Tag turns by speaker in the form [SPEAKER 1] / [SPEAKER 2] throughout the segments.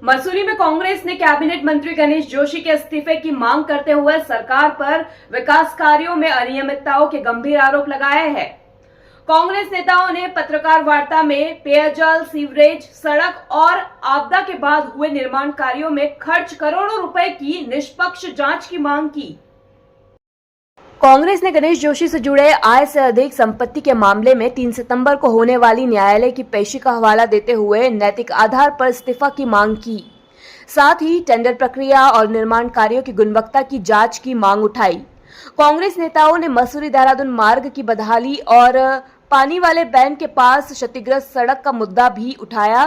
[SPEAKER 1] मसूरी में कांग्रेस ने कैबिनेट मंत्री गणेश जोशी के इस्तीफे की मांग करते हुए सरकार पर विकास कार्यों में अनियमितताओं के गंभीर आरोप लगाए हैं। कांग्रेस नेताओं ने पत्रकार वार्ता में पेयजल, सीवरेज, सड़क और आपदा के बाद हुए निर्माण कार्यों में खर्च करोड़ों रुपए की निष्पक्ष जांच की मांग की। कांग्रेस ने गणेश जोशी से जुड़े आय से अधिक संपत्ति के मामले में 3 सितंबर को होने वाली न्यायालय की पेशी का हवाला देते हुए नैतिक आधार पर इस्तीफा की मांग की। साथ ही टेंडर प्रक्रिया और निर्माण कार्यों की गुणवत्ता की जांच की मांग उठाई। कांग्रेस नेताओं ने मसूरी देहरादून मार्ग की बदहाली और पानी वाले बैंक के पास क्षतिग्रस्त सड़क का मुद्दा भी उठाया।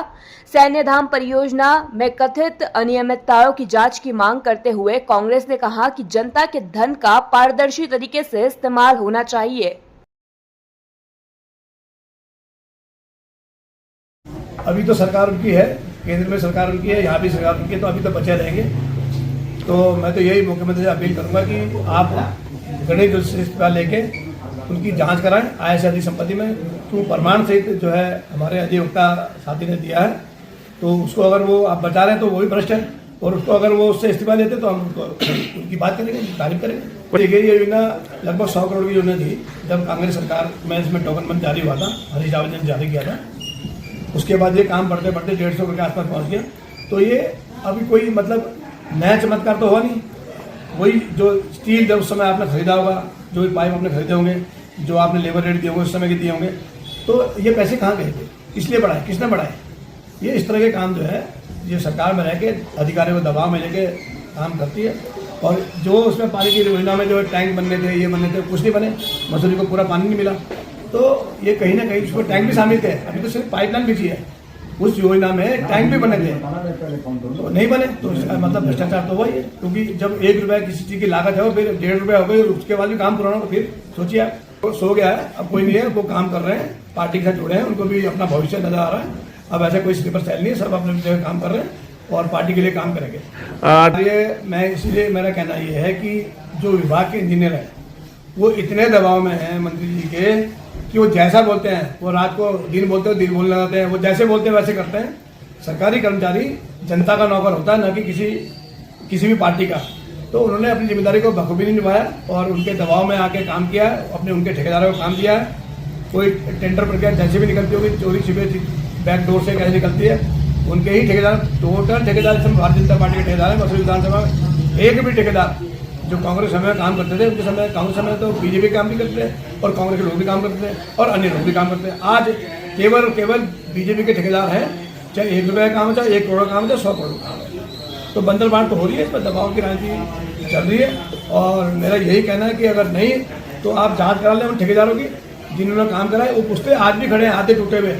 [SPEAKER 1] सैन्य धाम परियोजना में कथित अनियमितताओं की जांच की मांग करते हुए कांग्रेस ने कहा कि जनता के धन का पारदर्शी तरीके से इस्तेमाल होना चाहिए।
[SPEAKER 2] अभी तो सरकार उनकी है, केंद्र में सरकार उनकी है, यहाँ भी सरकार उनकी है, तो अभी तो बचे रहेंगे। तो मैं तो यही मुख्यमंत्री से अपील करूंगा कि आप गणेश जोशी से इस्तीफा लेके उनकी जांच कराएं आय से अधिक संपत्ति में। तो प्रमाण सहित जो है हमारे अधिवक्ता साथी ने दिया है, तो उसको अगर वो आप बचा रहे हैं तो वो भी भ्रष्ट है, और उसको अगर वो उससे इस्तीफा लेते तो हम उनकी बात करेंगे, तारीफ करेंगे। देखिए ये योजना लगभग 100 करोड़ की योजना थी जब कांग्रेस सरकार में इसमें टोकन बंद जारी हुआ था, हरीश रावत ने जारी किया था। उसके बाद ये काम बढ़ते बढ़ते 150 करोड़ के आसपास पहुँच गया। तो ये अभी कोई मतलब नया चमत्कार तो हुआ नहीं। वही जो स्टील जब उस समय आपने खरीदा होगा, जो भी पाइप आपने खरीदे होंगे, जो आपने लेबर रेट दिए होंगे उस समय के दिए होंगे, तो ये पैसे कहाँ गए थे, इसलिए बढ़ाए, किसने बढ़ाए? ये इस तरह के काम जो है ये सरकार में रह के अधिकारियों को दबाव में लेके काम करती है। और जो उसमें पानी की योजना में जो टैंक बनने थे, ये बनने थे, कुछ नहीं बने। मसूरी को पूरा पानी नहीं मिला। तो ये कहीं ना कहीं उसमें टैंक भी शामिल थे। अभी तो सिर्फ पाइपलाइन बिछी है, उस योजना में टैंक भी बने थे तो नहीं बने। तो इसका मतलब भ्रष्टाचार तो हुआ ही है, क्योंकि जब 1 रुपया किसी चीज की लागत है और फिर 1.5 रुपया हो गई, उसके बाद भी काम पुराना हो, फिर सोचिए आप तो सो गया है, अब कोई नहीं है, वो काम कर रहे हैं, पार्टी के साथ जुड़े हैं, उनको भी अपना भविष्य नजर आ रहा है। अब ऐसा कोई स्लीपर सेल नहीं है, सब अपने जगह काम कर रहे हैं और पार्टी के लिए काम करेंगे। ये मैं इसीलिए मेरा कहना ये है कि जो विभाग के इंजीनियर है वो इतने दबाव में है मंत्री जी के कि वो जैसा बोलते हैं, वो रात को दिन बोलते हैं, दिन बोलने लगाते हैं, वो जैसे बोलते हैं वैसे करते हैं। सरकारी कर्मचारी जनता का नौकर होता है, न कि किसी भी पार्टी का। तो उन्होंने अपनी जिम्मेदारी को बखूबी नहीं निभाया और उनके दबाव में आके काम किया है, अपने उनके ठेकेदारों को काम दिया है। कोई टेंडर प्रक्रिया जैसे भी निकलती होगी, चोरी छिपे बैक डोर से कैसे निकलती है, उनके ही ठेकेदार, टोटल ठेकेदार भारतीय जनता पार्टी के ठेकेदार है। मसूरी विधानसभा में एक भी ठेकेदार जो कांग्रेस समय में काम करते थे, उनके समय कांग्रेस समय तो बीजेपी काम भी करते हैं और कांग्रेस के लोग भी काम करते थे और अन्य लोग भी काम करते हैं। आज केवल बीजेपी के ठेकेदार हैं, चाहे 1 रुपये का काम है, चाहे 1 करोड़ का काम है, चाहे 100 करोड़ का काम है। तो बंदर बांट तो हो रही है, इस पर दबाव की राजनीति चल रही है। और मेरा यही कहना है कि अगर नहीं तो आप जांच करा लें उन ठेकेदारों की जिन्होंने काम कराए। वो पूछते आज भी खड़े हैं, हाथे टूटे हुए,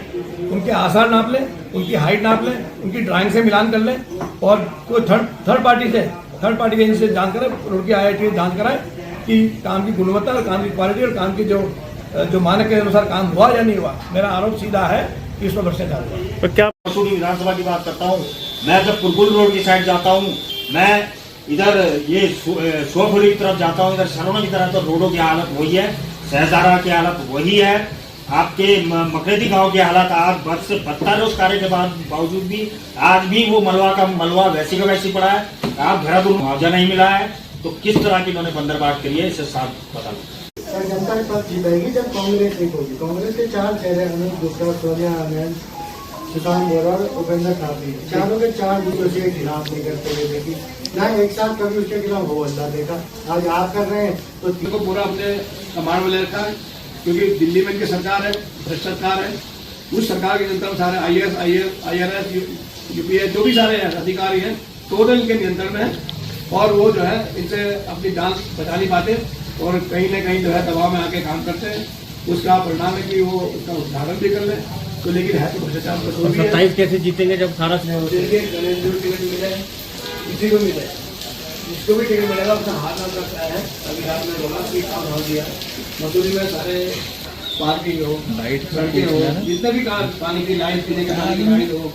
[SPEAKER 2] उनके आसार नाप लें, उनकी हाइट नाप लें, उनकी ड्राइंग से मिलान कर लें और कोई थर्ड पार्टी के एजेंसी से जांच करें, उनकी IIT जांच कराए कि काम की गुणवत्ता और काम की क्वालिटी और काम की जो मानक के अनुसार काम हुआ या नहीं हुआ। मेरा आरोप सीधा है कि इसमें भ्रष्टाचार हुआ।
[SPEAKER 3] तो क्या
[SPEAKER 4] मसूरी विधानसभा की बात करता हूँ, मैं जब कुरकुल रोड की साइड जाता हूँ, मैं इधर ये सोफुली की तरफ जाता हूँ, इधर सरोना की तरफ, तो रोडों की हालत वही है, शहजारा की हालत वही है, आपके मकरेदी गांव की हालत आज बद से बदतर है। उस कार्य के बावजूद भी आज भी वो मलवा का मलवा वैसी का वैसी पड़ा है। आप देहरादून मुआवजा नहीं मिला है, तो किस तरह की इन्होंने बंदरबाट करी है, इसे साफ बता दो।
[SPEAKER 5] जनता के पास जीतेगी जब कांग्रेस एक होगी। कांग्रेस के 4 चेहरे, अनिल गुप्ता, सोनिया आनंद, सुशांत बोरा और उपेंद्र ठाकुर, चारों के 4 दूसरे के खिलाफ नहीं करते हुए देखी ना एक साथ कभी उसके खिलाफ हो अल्लाह देखा। आज आप कर रहे हैं तो
[SPEAKER 2] इनको पूरा अपने कमांड में ले रखा है, क्योंकि दिल्ली में इनकी सरकार है, भ्रष्ट सरकार है। उस सरकार के नियंत्रण सारे IRS, UPS जो भी सारे अधिकारी हैं, टोटल इनके नियंत्रण में है। और वो जो है इनसे अपनी जान बचा नहीं पाते और कहीं ना कहीं जो है दबाव में आके काम करते हैं। उसका परिणाम है कि वो उसका उद्घाटन भी कर ले, तो लेकिन है तो भ्रष्टाचार का तो भी है।
[SPEAKER 3] 27 कैसे जीतेंगे जब सारा
[SPEAKER 2] गणेश जी को टिकट मिले, किसी को मिले, जिसको भी टिकट मिलेगा उसका हाथ नाम रखता है। अभी आपने बोला कि काम हो गया मसूरी में सारे पार्किंग हो, सड़कें हो, जितने भी पानी की लाइट, पीने के पानी की लाइट हो,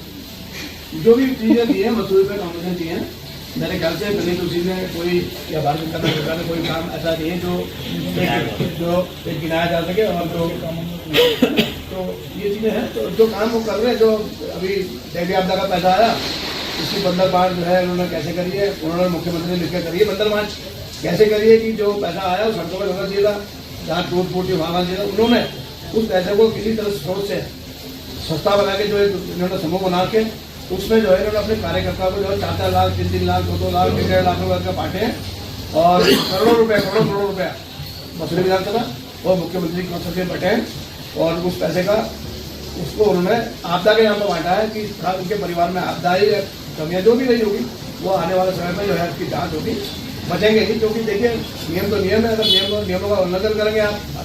[SPEAKER 2] जो भी चीजें दी है मसूरी पे कांग्रेस ने दी है। मेरे ख्याल से गणेश जोशी ने कोई या भारतीय जनता सरकार ने कोई काम ऐसा नहीं है जो गिनाया जा सके। और तो ये चीजें हैं, तो जो काम वो कर रहे हैं, जो अभी देवी आपदा का पैसा आया इसकी बंदर मार्च जो है उन्होंने कैसे करी है, उन्होंने मुख्यमंत्री ने लिखकर करी है। बंदर मार्च कैसे करी है कि जो पैसा आया वो सड़कों पर होना चाहिए था, जहाँ टूट फूट वहाँ आना चाहिए था। उन्होंने उस पैसे को किसी तरह स्रोत से सस्ता बना के जो इन्होंने समूह बना के उसमें जो है इन्होंने अपने कार्यकर्ताओं को जो है 4-4 लाख, 3-3 लाख, 2-2 लाख, 1.5 लाख रुपए का बांटे हैं और करोड़ों रुपया मसूरी विधानसभा और मुख्यमंत्री की ओर से बटे हैं। और उस पैसे का उसको उन्होंने आपदा के नाम पर बांटा है कि उनके परिवार में आपदा ही या कमियां जो भी रही होगी वो आने वाले समय में जो है उसकी जांच होगी, बचेंगे ही। क्योंकि देखिए नियम तो नियम है, अगर नियमों का उल्लंघन करेंगे आप